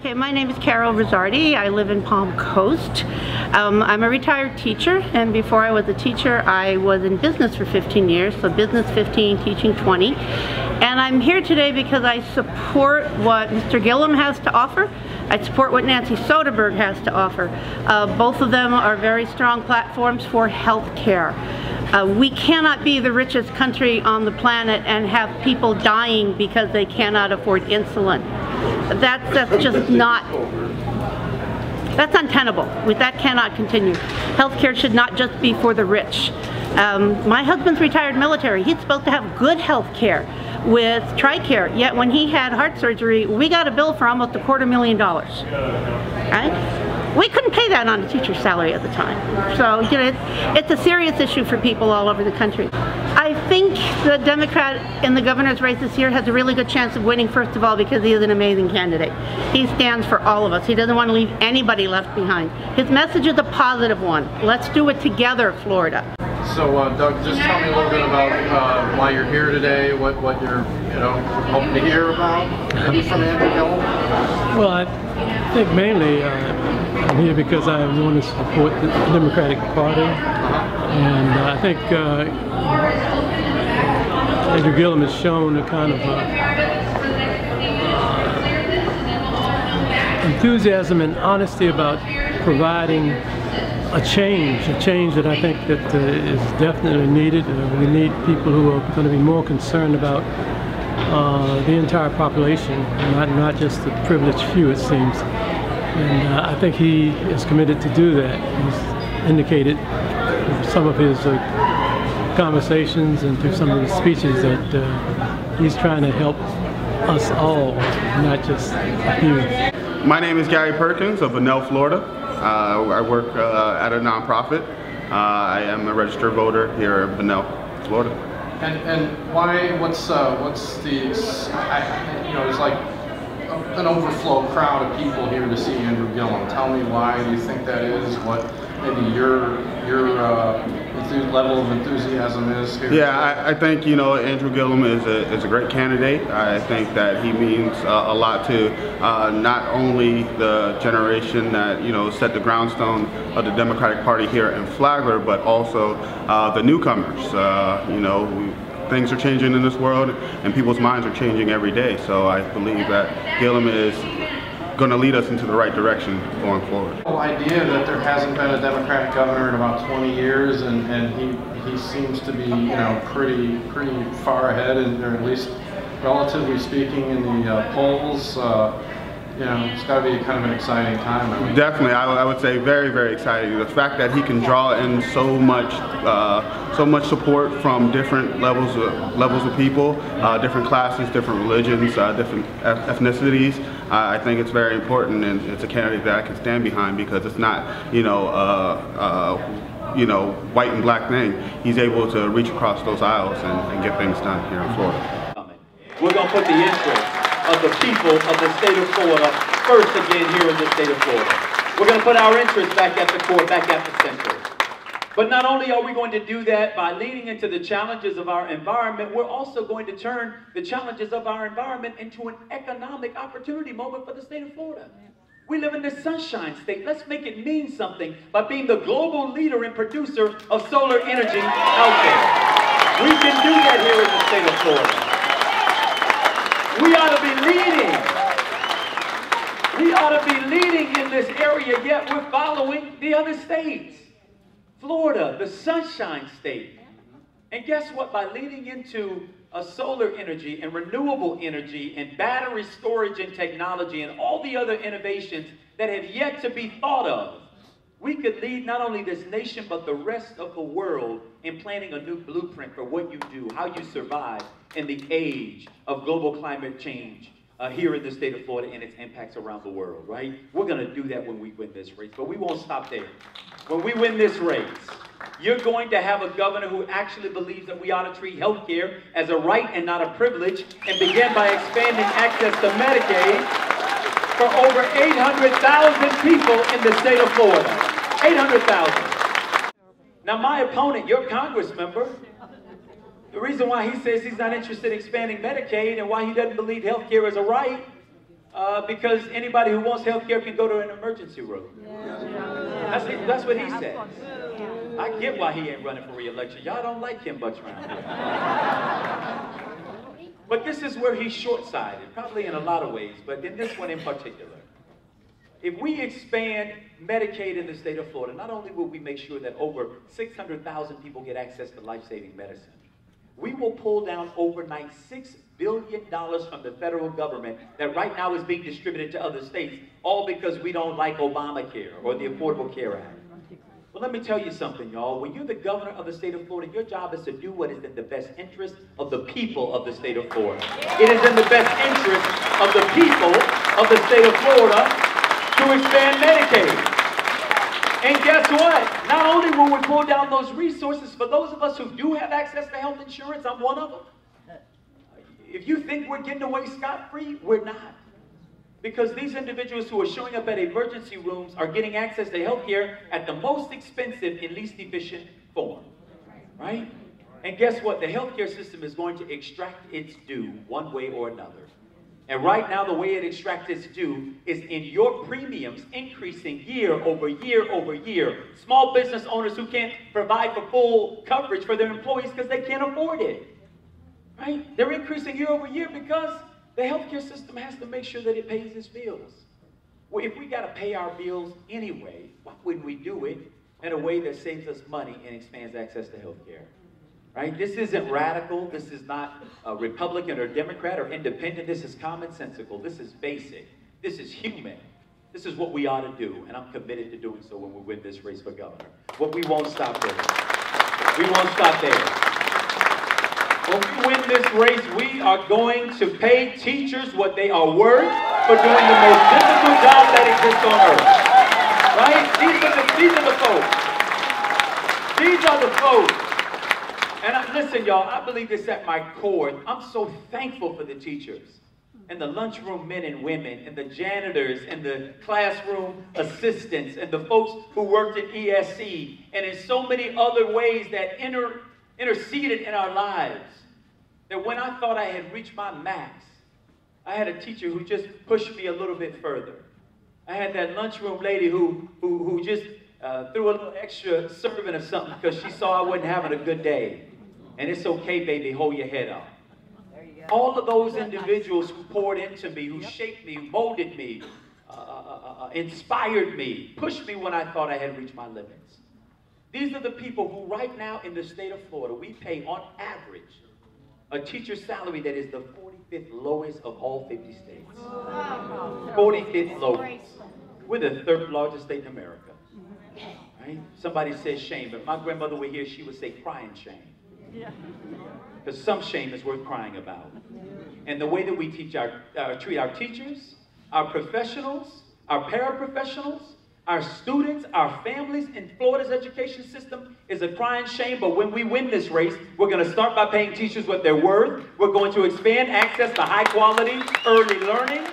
Okay, my name is Carol Rizzardi. I live in Palm Coast. I'm a retired teacher, and before I was a teacher, I was in business for 15 years, so business 15, teaching 20. And I'm here today because I support what Mr. Gillum has to offer. I support what Nancy Soderberg has to offer. Both of them are very strong platforms for health care. We cannot be the richest country on the planet and have people dying because they cannot afford insulin. That's just not, that's untenable. That cannot continue. Healthcare should not just be for the rich. My husband's retired military. He's supposed to have good health care with TRICARE, yet when he had heart surgery, we got a bill for almost $250,000. Right? We couldn't pay that on a teacher's salary at the time. So, you know, it's a serious issue for people all over the country. I think the Democrat in the governor's race this year has a really good chance of winning, first of all, because he is an amazing candidate. He stands for all of us. He doesn't want to leave anybody left behind. His message is a positive one. Let's do it together, Florida. So, Doug, just tell me a little bit about why you're here today, what you're, hoping to hear about, maybe from Andrew Gillum. Well, I think mainly I'm here because I want to support the Democratic Party, and I think Andrew Gillum has shown a kind of enthusiasm and honesty about providing a change that I think that is definitely needed. We need people who are going to be more concerned about the entire population, not just the privileged few, it seems. And I think he is committed to do that. He's indicated through some of his conversations and through some of his speeches that he's trying to help us all, not just a few. My name is Gary Perkins of Bunnell, Florida. I work at a nonprofit. I am a registered voter here in Bunnell, Florida. And why? What's the? There's like an overflow crowd of people here to see Andrew Gillum. Tell me why do you think that is? What maybe your level of enthusiasm is here? Yeah, I think Andrew Gillum is a great candidate. I think that he means a lot to not only the generation that set the groundstone of the Democratic Party here in Flagler, but also the newcomers. Things are changing in this world, and people's minds are changing every day. So I believe that Gillum is going to lead us into the right direction going forward. The whole idea that there hasn't been a Democratic governor in about 20 years, and he seems to be pretty far ahead, or at least relatively speaking, in the polls. It's got to be kind of an exciting time. I mean. Definitely, I would say very, very exciting. The fact that he can draw in so much support from different levels of people, different classes, different religions, different ethnicities. I think it's very important, and it's a candidate that I can stand behind because it's not, white and black thing. He's able to reach across those aisles and get things done here in Florida. We're going to put the interest of the people of the state of Florida first again here in the state of Florida. We're going to put our interests back at the core, back at the center. But not only are we going to do that by leading into the challenges of our environment, we're also going to turn the challenges of our environment into an economic opportunity moment for the state of Florida. We live in the Sunshine State. Let's make it mean something by being the global leader and producer of solar energy out there. We can do that here in the state of Florida. We ought to be leading. We ought to be leading in this area, yet we're following the other states. Florida, the Sunshine State. And guess what? By leading into a solar energy and renewable energy and battery storage and technology and all the other innovations that have yet to be thought of, we could lead not only this nation, but the rest of the world in planning a new blueprint for what you do, how you survive in the age of global climate change here in the state of Florida and its impacts around the world, right? We're going to do that when we win this race, but we won't stop there. When we win this race, you're going to have a governor who actually believes that we ought to treat health care as a right and not a privilege, and begin by expanding access to Medicaid for over 800,000 people in the state of Florida. 800,000. Now my opponent, your Congress member, the reason why he says he's not interested in expanding Medicaid and why he doesn't believe health care is a right because anybody who wants health care can go to an emergency room. That's what he said. I get why he ain't running for re-election. Y'all don't like him much around here. But this is where he's short-sighted, probably in a lot of ways, but in this one in particular. If we expand Medicaid in the state of Florida, not only will we make sure that over 600,000 people get access to life-saving medicine, we will pull down overnight $6 billion from the federal government that right now is being distributed to other states, all because we don't like Obamacare or the Affordable Care Act. Well, let me tell you something, y'all. When you're the governor of the state of Florida, your job is to do what is in the best interest of the people of the state of Florida. It is in the best interest of the people of the state of Florida to expand Medicaid. And guess what? Not only will we pull down those resources for those of us who do have access to health insurance, I'm one of them. If you think we're getting away scot-free, we're not. Because these individuals who are showing up at emergency rooms are getting access to health care at the most expensive and least efficient form, right? And guess what? The healthcare system is going to extract its due one way or another. And right now, the way it extracts its due is in your premiums increasing year over year over year. Small business owners who can't provide for full coverage for their employees because they can't afford it, right? They're increasing year over year because the healthcare system has to make sure that it pays its bills. Well, if we got to pay our bills anyway, why wouldn't we do it in a way that saves us money and expands access to healthcare? Right? This isn't radical. This is not a Republican or Democrat or independent. This is commonsensical. This is basic. This is human. This is what we ought to do, and I'm committed to doing so when we win this race for governor. But we won't stop there. We won't stop there. When we win this race, we are going to pay teachers what they are worth for doing the most difficult job that exists on earth. Right? These are the folks. These are the folks. And listen, y'all, I believe this at my core. I'm so thankful for the teachers and the lunchroom men and women and the janitors and the classroom assistants and the folks who worked at ESC and in so many other ways that interceded in our lives. That when I thought I had reached my max, I had a teacher who just pushed me a little bit further. I had that lunchroom lady who just threw a little extra serving of something because she saw I wasn't having a good day. And it's okay, baby, hold your head up. All of those individuals who poured into me, who shaped me, molded me, inspired me, pushed me when I thought I had reached my limits. These are the people who right now in the state of Florida, we pay on average a teacher's salary that is the 45th lowest of all 50 states. 45th lowest. We're the 3rd largest state in America. Right? Somebody says shame, but my grandmother would hear, she would say crying shame. Because some shame is worth crying about. And the way that we treat our teachers, our professionals, our paraprofessionals, our students, our families in Florida's education system is a crying shame. But when we win this race, we're going to start by paying teachers what they're worth. We're going to expand access to high quality early learning.